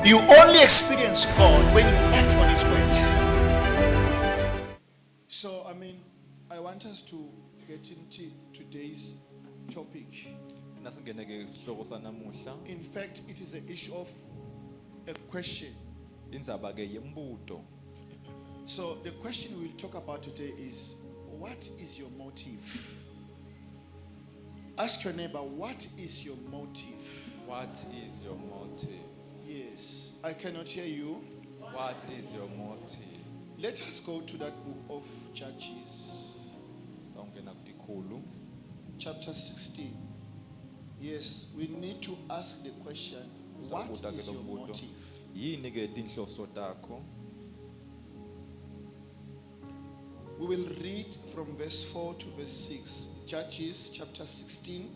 You only experience God when you act on His word. So, I want us to get into today's topic. In fact, it is an issue of a question. So, the question we will talk about today is, what is your motive? Ask your neighbor, what is your motive? What is your motive? Yes, I cannot hear you. What is your motive? Let us go to that book of Judges, chapter 16. Yes, we need to ask the question, what is your motive? We will read from verse 4 to verse 6. Judges chapter 16,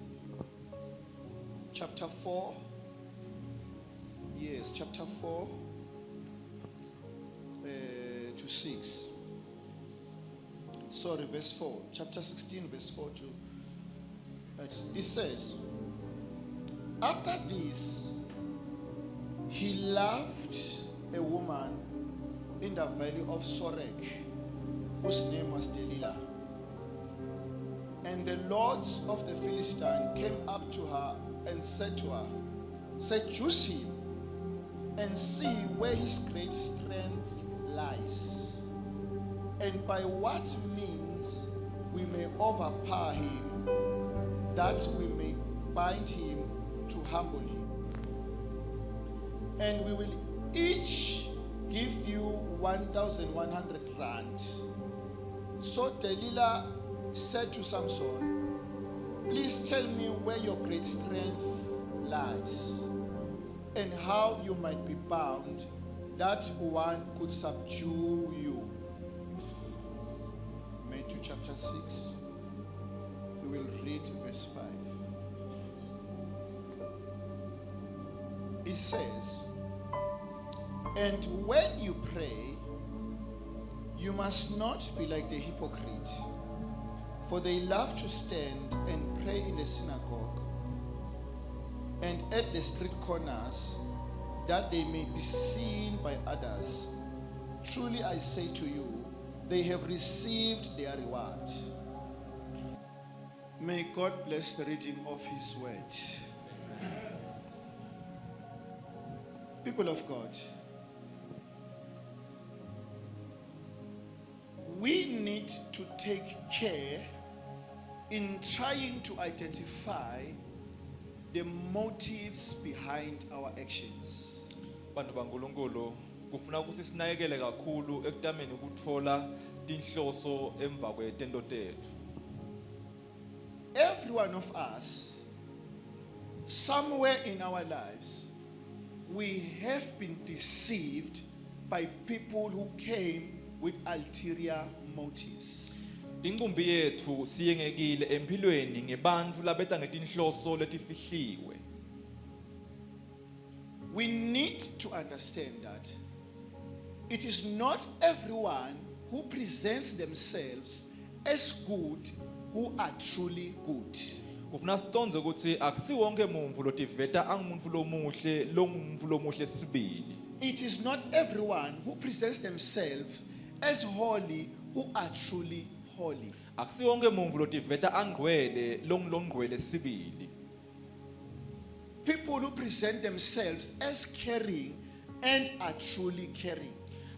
chapter 4. Yes, chapter 4 to 6. Sorry, verse 4. Chapter 16, verse 4 to... It says, after this, he loved a woman in the valley of Sorek, whose name was Delilah. And the lords of the Philistines came up to her and said to her, seduce him and see where his great strength lies, and by what means we may overpower him, that we may bind him to humble him. And we will each give you 1,100 rand. So Delilah said to Samson, please tell me where your great strength lies, and how you might be bound, that one could subdue you. Matthew chapter 6, we will read verse 5. It says, and when you pray, you must not be like the hypocrite, for they love to stand and pray in the synagogue and at the street corners, that they may be seen by others. Truly I say to you, they have received their reward. May God bless the reading of His word. People of God, we need to take care in trying to identify the motives behind our actions. Bantu baNkulunkulu kufuna ukuthi sinakekele kakhulu ekutameni ukuthola tinhloso emva kwetento tethu. Every one of us, somewhere in our lives, we have been deceived by people who came with ulterior motives. Inqumbi yethu siyengekile empilweni ngebantfu labeta ngetinhloso letifihliwe. We need to understand that it is not everyone who presents themselves as good who are truly good. Kufuna siconze ukuthi akusiwonke umuntu lotiveta angumuntu lomuhle longumuntu lomuhle sibili. It is not everyone who presents themselves as holy who are truly holy. Akusiwonke umuntu lotiveta angcwele longcwele sibili. People who present themselves as caring and are truly caring.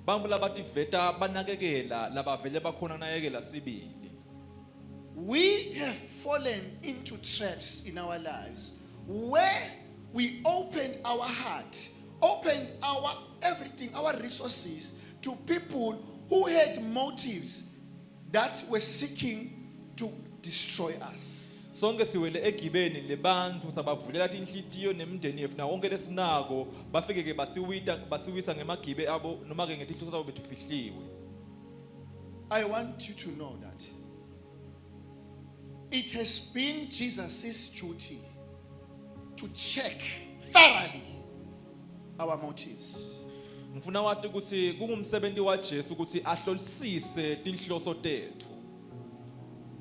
Bantfu labativeta banakekela labavele bakhona nakekela sibili. We have fallen into traps in our lives where we opened our heart, opened our everything, our resources to people who had motives that were seeking to destroy us. Sonke siwele egibeni lebantfu sabavulela tinhlitiyo nemndeni yethu nawonke lesinako bafike ke basiwisa ngemagibe abo noma ke ngetinhloso zabo betifihliwe. I want you to know that it has been Jesus' duty to check thoroughly our motives. Ngifuna wathi ukuthi kungumsebenzi waJesu ukuthi ahlolisise tinhloso tethu.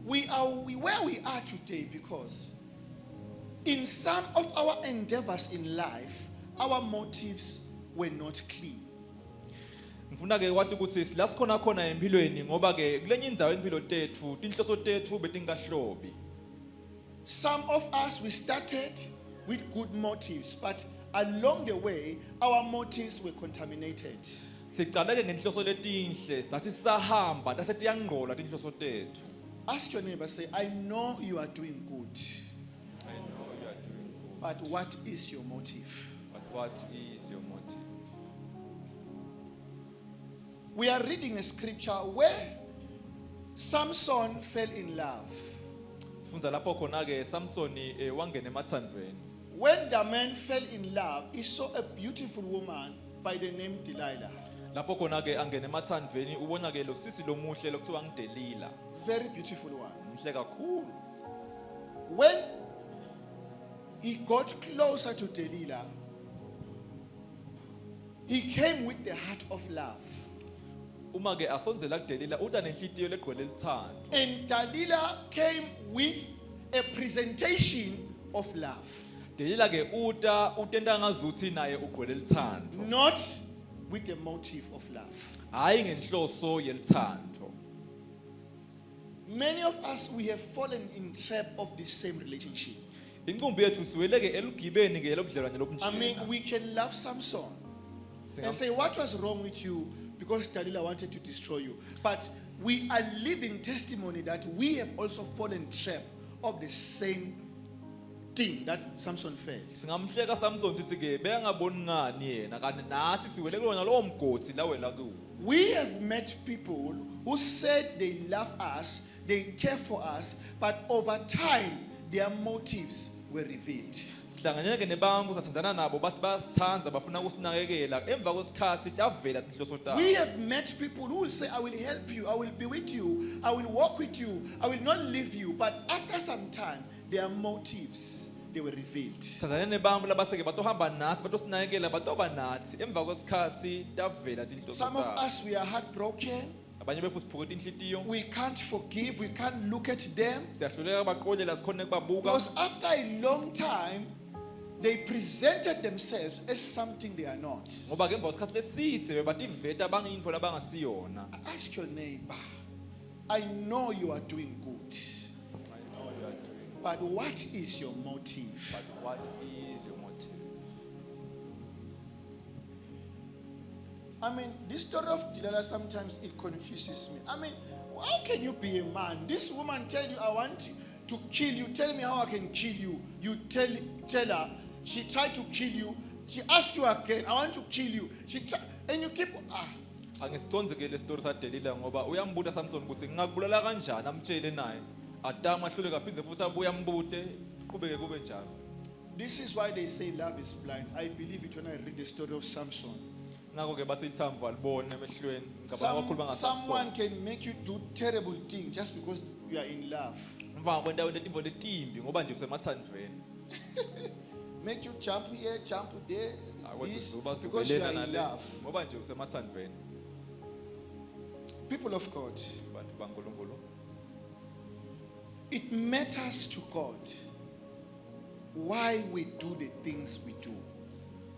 We are where we are today because in some of our endeavors in life, our motives were not clean. ngifuna ke wathi ukuthi la sikhona khona empilweni ngoba ke kulenye indzawo empilo tethu tinhloso tethu betingahlobi. Some of us, we started with good motives, but along the way, our motives were contaminated. Sicale ke ngenhloso letinhle sathi sahamba base tiyangqola tinhloso tethu. Ask your neighbor, say, I know you are doing good, I know you are doing good, but what is your motive? but what is your motive? We are reading a scripture where Samson fell in love. Sifundza lapho khona ke Samsoni wangena emathandweni. When the man fell in love, he saw a beautiful woman by the name Delilah. Lapho khona ke angena emathandweni ubona ke lo sisi lomuhle lokuthiwa ngidelila. Very beautiful one. Mhle kakhulu. When he got closer to Delilah, he came with the heart of love. Uma ke asonzela kudelila uta nenhlitiyo legcwele luthando. And Delilah came with a presentation of love. Delila ke utenta ngazuthi naye ugcwele luthando. Not with the motive of love. Hayi ngenhloso yeluthando. Many of us, we have fallen in trap of this same relationship. Incumbi yethu siwele ke elugibeni ke lobudlelwane I mean, lobunjena. we can love Samson and say, what was wrong with you? Because Delilah wanted to destroy you. But we are living testimony that we have also fallen trap of the same thing that Samson fell. Singamhleka Samson sithi ke bengaboni ngani yena kanti nathi siwele kulona lowo mgodi lawela kuwo. We have met people who said they love us, they care for us, but over time their motives were revealed. Sihlanganyele ke nebantfu sathandana nabo bathi bayasithandza bafuna ukusinakekela emva kwesikhathi tavela tinhloso tabo. We have met people who will say, I will help you, I will be with you, I will walk with you, I will not leave you. But after some time, their motives, they were revealed. Sathandane nebantfu labaseke batohamba nathi batosinakekela batoba nathi emva kwesikhathi tavela tinhloso Some of tabo. us, we are heartbroken. Abanye bethu siphuke tinhlitiyo. We can't forgive, we can't look at them. Siyahluleka baqolela sikhona kubabuka. Because after a long time, they presented themselves as something they are not. Ngoba ke emva kwesikhathi lesithe bebativeta bangiyinfo labangasiyona. Ask your neighbor, I know you are doing good, I know you are doing, but what is your motive? but what is your motive? I mean, this story of Delilah, sometimes it confuses me. I mean, how can you be a man? This woman tell you, I want to kill you. Tell me how I can kill you. You tell her. She tried to kill you. She asked you again, I want to kill you. And you keep, Angisiconze ke le story sadelila ngoba uyambuta Samson ukuthi ngingakubulala kanjani amtshele naye. Adama ahlule kaphindze futhi abuya ambute qhubeke kube njalo. This is why they say love is blind. I believe it when I read the story of Samson. Ngakho ke basithamvu alibone emehlweni ngicabanga kakhulu Someone bangasamson. can make you do terrible things just because you are in love. Mva kwenta letimvo letimbi ngoba nje usemathandweni. Make you jump here, jump there. This, Uba because you are subelena in nale love. ngoba nje usemathandweni. People of God, Bantu baNkulunkulu. it matters to God why we do the things we do.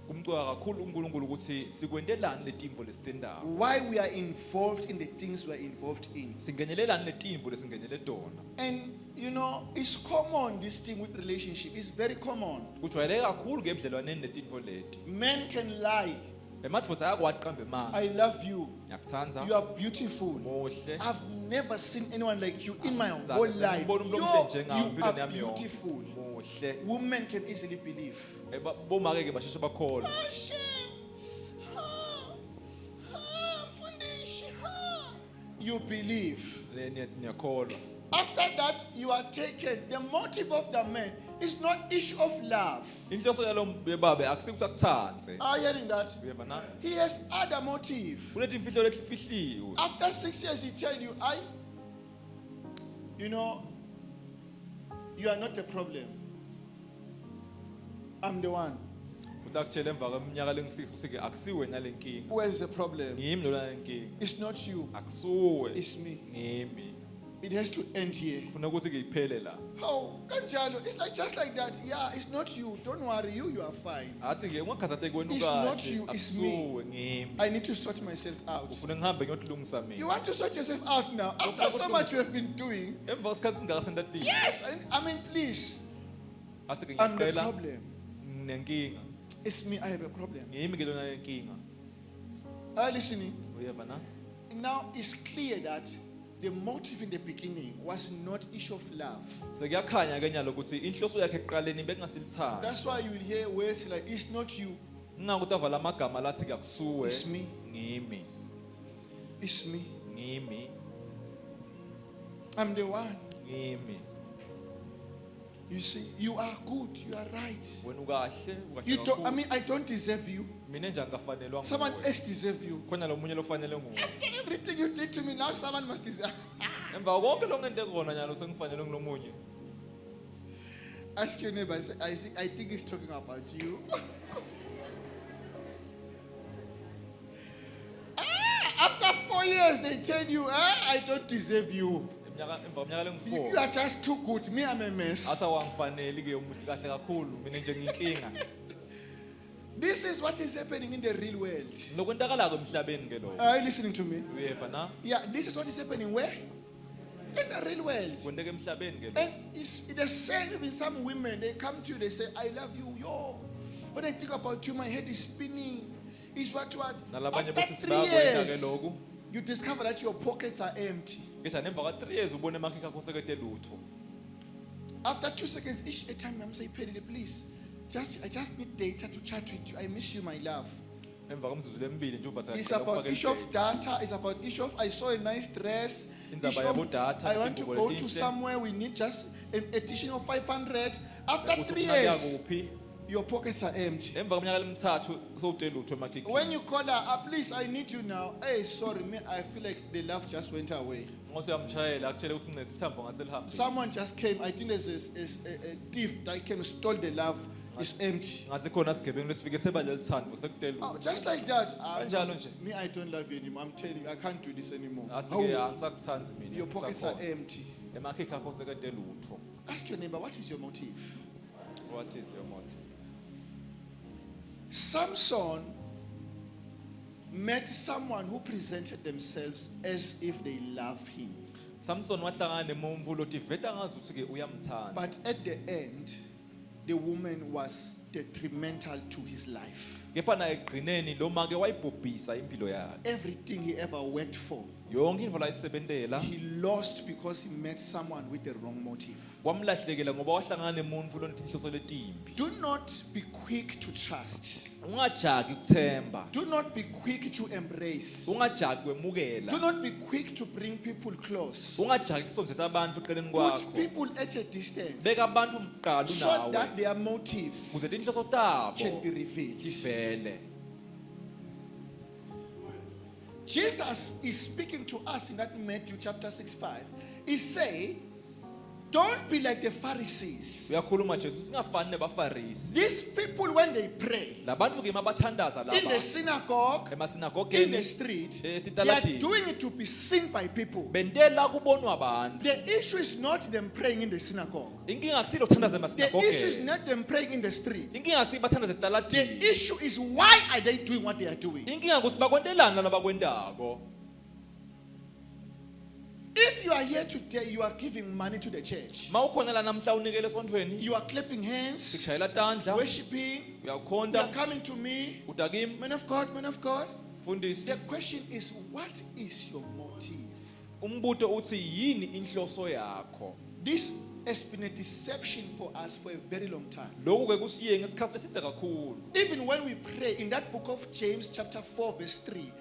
Kumcwa kakhulu uNkulunkulu ukuthi sikwendelani letimvo lesitendayo. Why we are involved in the things we are involved in. Singenyelelani letimvo lesingenyele tona. And you know, it's common, this thing with relationship. It's very common. Kujwayeleke kakhulu ke ebudlelwaneni letimvo leti. Men can lie. Emadvodza ayakwati qambe manje. I love you. Ngiyakutsandza. You are beautiful. Muhle. I've never seen anyone like you in my whole life. Ngibona umuntu You omhle njengawe empilweni are yami yonke. beautiful. Muhle. Women can easily believe. Bomake ke basheshe bakholwa. You believe. Ngiyakholwa. After that, you are taken. The motive of the man is not issue of love. Inhloso yalo bebabe akusikuthi akuthandze. Are you hearing that? Uyeva na? He has other motive. Kunetimfihlo letifihliwe. After 6 years, he tell you, you are not the problem. I'm the one. Utakutshela emva kweminyaka lengu-6 ukuthi ke akusiwe nalenkinga. Where's the problem? Ngimi lona lenkinga. It's not you. Akusuwe. It's me. Ngimi. it has to end here. Kufuneka ukuthi ke iphele la. How? Kanjalo, it's like just like that. Yeah, it's not you. Don't worry, you are fine. Athi ke ungakhathazeki wena It's ukahle. not you, it's me. Akusuwe, ngimi. I need to sort myself out. Kufuneka ngihambe ngiyotulungisa You mina. want to sort yourself out now after so much you have been doing. Emva kwesikhathi singaka sentatile. Yes, I mean, please. Athi ke I'm the ngicela problem. nenkinga. It's me. I have a problem. Ngimi ke lona lenkinga. Are you listening? Uyeva na? Now it's clear that the motive in the beginning was not issue of love. Sekuyakhanya ke nyalo ukuthi inhloso yakhe ekuqaleni bekungasilithanda. That's why you will hear words like, it's not you, Ngingakuthi avala amagama lathi ke akusuwe. it's me, Ngimi. it's me. Ngimi. I'm the one. Ngimi. You see, you are good, you are right. Wena ukahle, You ukahle don't, I kakhulu. mean, I don't deserve you. Mina nje angafanelwa Someone nguwe. else deserves you. Khona lo munye lofanele nguwe. After everything you did to me, now someone must deserve. Emva konke lo ngente kona nyalo sengifanele ngulomunye. Ask your neighbor, I think he's talking about you. After 4 years, they tell you, I don't deserve you. Emva kweminyaka You lengu-4. are just too good. Me, I'm a mess. Asa wangifanele ke umuhle kahle kakhulu. Mina nje ngiyinkinga. This is what is happening in the real world. Lokwenzakalako emhlabeni ke lo. Are you listening to me? Uyeva na? Yeah, this is what is happening where? In the real world. Kwenteka emhlabeni ke lo. And it's the same with some women. They come to you, they say, I love you. Yo. When I think about you, my head is spinning. Is what? Nalabanye After bosisi 3 bayakwenza ke years, lokhu. you discover that your pockets are empty. Ngisho nemva kwa 3 years ubone emakhikha akho sekete lutho. After 2 seconds, each time I'm saying, Pedro, please, I just need data to chat with you. I miss you, my love. Emva kwemzuzu emibili nje uva It's about issue of data. It's about issue of I saw a nice dress. Indzaba Issue yabo of, data, I want to ingubo go to letinhle. somewhere. We need just an additional 500. After Ukuthi 3 ufuna kuya years, kuphi? your pockets are empty. Emva kweminyaka lemithathu sowute lutho emakhikha. When you call her, please, I need you now. Hey, sorry, me, I feel like the love just went away. Ngose yamshayela akutshele ukuthi ngincede ithambo ngathi lihambe. Someone just came. I think there's a thief that came, stole the love. It's empty. Ngathi khona sigebengu lesifike sebale lithandvo sekute Oh, lutho. just like that. Kanjalo nje. Me, I don't love you anymore. I'm telling you, I can't do this anymore. Athi Oh, ke angisakuthandi mina. your pockets are ngisakhona. empty. Emakhikha akho sekete lutho. Ask your neighbor, what is your motive? What is your motive? Samson met someone who presented themselves as if they love him. Samson wahlangana nemuntfu lothi veta ngazuthi ke uyamthanda. But at the end, the woman was detrimental to his life. Kepha na ekugcineni lo make wayibhubhisa impilo yakhe. Everything he ever worked for, Yonke into layisebentela he lost because he met someone with the wrong motive. kwamlahlekela ngoba wahlangana nemuntfu lonetinhloso letimbi. Do not be quick to trust. Ungajaki ukuthemba. Do not be quick to embrace. Ungajaki Do kwemukela. not be quick to bring people close. Ungajaki kusonzeta abantu eceleni Put kwakho. people at a distance Beka abantu mqala so nawe. that their motives Kuze tinhloso tabo can be revealed. tivele. Jesus is speaking to us in that Matthew chapter 6:5. He say, don't be like the Pharisees. Uyakhuluma Jesu singafani nebafarisi. These people, when they pray Labantu ke mabathandaza in the laba. synagogue, in the Emasinagogeni street, they are titaladini. doing it to be seen by people. Bentela kubonwa abantu. The issue is not them praying in the synagogue. Inkinga akusilo kuthandaza The issue is emasinagogeni. not them praying in the street. Inkinga asibathandaza The etaladini. issue is why are they doing what they are doing? Inkinga kusi bakwentelana labakwendako. If you are here today, you are giving money to the church. Mawukhona la namhla unikele esontweni. You are clapping hands, Sishayela tandla. worshiping. You are Uyakhonda. coming to me, Utakimi. man of God, man of God. Fundisi. The question is, what is your motive? Umbuto uthi yini inhloso yakho? This has been a deception for us for a very long time. Lokhu ke kusiye ngesikhathi lesithe kakhulu. Even when we pray in that book of James chapter 4 verse 3,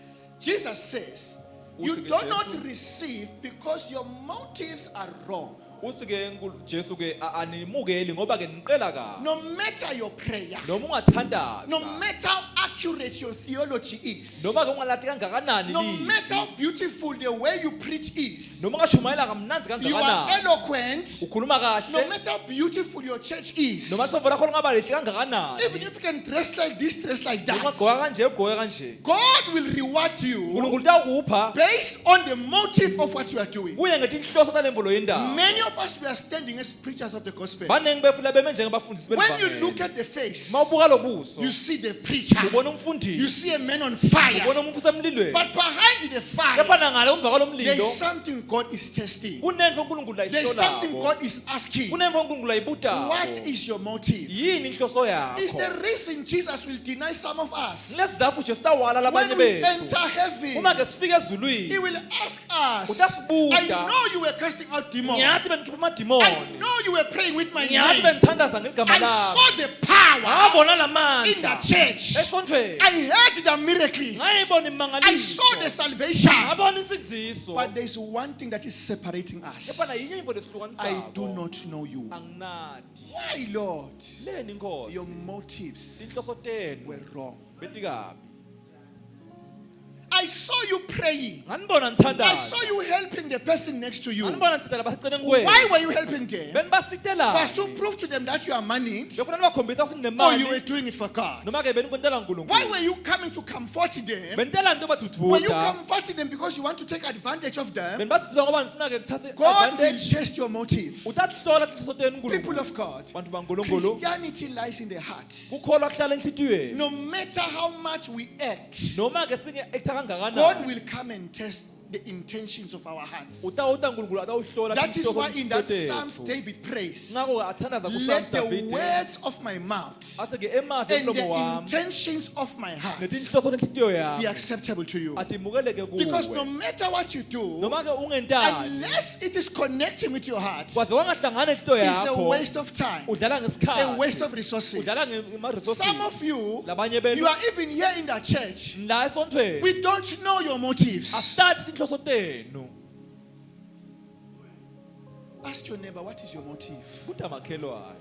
Jesus says, you Uthi ke do not Jesu- receive because your motives are wrong. Uthi ke Jesu ke animukeli ngoba ke niqela kabi. No matter your prayer, Noma ungathandaza. no matter how accurate your theology is, noma ke ungalati kangakanani no lizwi, matter how beautiful the way you preach is, noma ngashumayela kamnanzi you are kangakanani, eloquent, ukhuluma no kahle, matter how beautiful your church is, noma isovo lakho lingaba lihle kangakanani, even if you can dress like this, dress like noma that, ugqoka kanje ugqoke kanje, God will reward you uNkulunkulu utawukupha based on the motive of what you are doing. kuye ngetinhloso talemvulo yendaba. Many of us, we are standing as preachers of the gospel. Baningi befuna beme njengebafundisi When you look belivangeli. at the face, Mawubuka lo buso, you see the preacher, ubona you umfundisi, see a man on fire, ubona umfundisi emlilweni. but behind the fire, Kepha nangale umva there kwalomlilo is something God is testing. kunento uNkulunkulu There is something ayihlolako. God is asking. Kunento uNkulunkulu ayibutako. What is your motive? Yini inhloso Is yakho? the reason Jesus will deny some of us. Lesizathu Jesu tawala labanye When we bethu. enter heaven, Uma ke sifika He ezulwini, will ask us, Utasibuta. I know you were casting out demons. ngiyathi benikhipha I amadimoni. know you were praying with my Ngiyathi name. benithandaza ngeligama I lami. saw the power Ngabona in the lamandla church. esontweni. I heard the miracles. Ngayibona I saw the imangaliso. salvation. Ngabona insiziso. But there's one thing that is separating Kepha us. na yinye info I lesihlukanisako. do not know you. Anginadi. Why, Lord? Leni inkosi. Your motives Inhloso tenu were wrong. betikabi. I saw you praying. Nganibona I nithandaza. saw you helping the person next to you. Nganibona nisitela baseceleni Why kwenu. were you helping them? Benibasitela. Was to prove to them that you are money, Befuna nibakhombisa ukuthi or you were ninemali. doing it for God? Noma ke benikwentela Why uNkulunkulu. were you coming to comfort them? Benitela into Were you bathuthuka. comforting them because you want to take advantage of them? Benibathuthuka ngoba nifuna ke kuthathe God will advantage. test your motive. Utahlola inhloso tenu People uNkulunkulu. of God, Bantu baNkulunkulu. Christianity lies in the heart. Kukholwa kuhlala enhlitiyweni. No matter how much we act, Noma ke singe act God kangakanani. will come and test the intentions of our hearts. Utawuta uNkulunkulu atawuhlola That is inhloso why in that zethu. Psalms David prays, Ngakho athandaza kuPsalms let the David. words of my mouth Athi ke emazi and omlomo the wami intentions of my heart netinhloso nenhlitiyo be yami acceptable to you. atimukeleke Because no kuwe. matter what you do, Noma ke ungentani, unless it is connecting with your heart, kwaze wangahlangana nenhlitiyo it's a yakho, waste of time, udlala a ngesikhathi, waste of resources. udlala ngema-resources. Some of you, Labanye you benu are even here in the church. la esontweni We don't know your motives. asitati tinhloso tenu. Ask your neighbor, what is your motive? Buta makhelwane,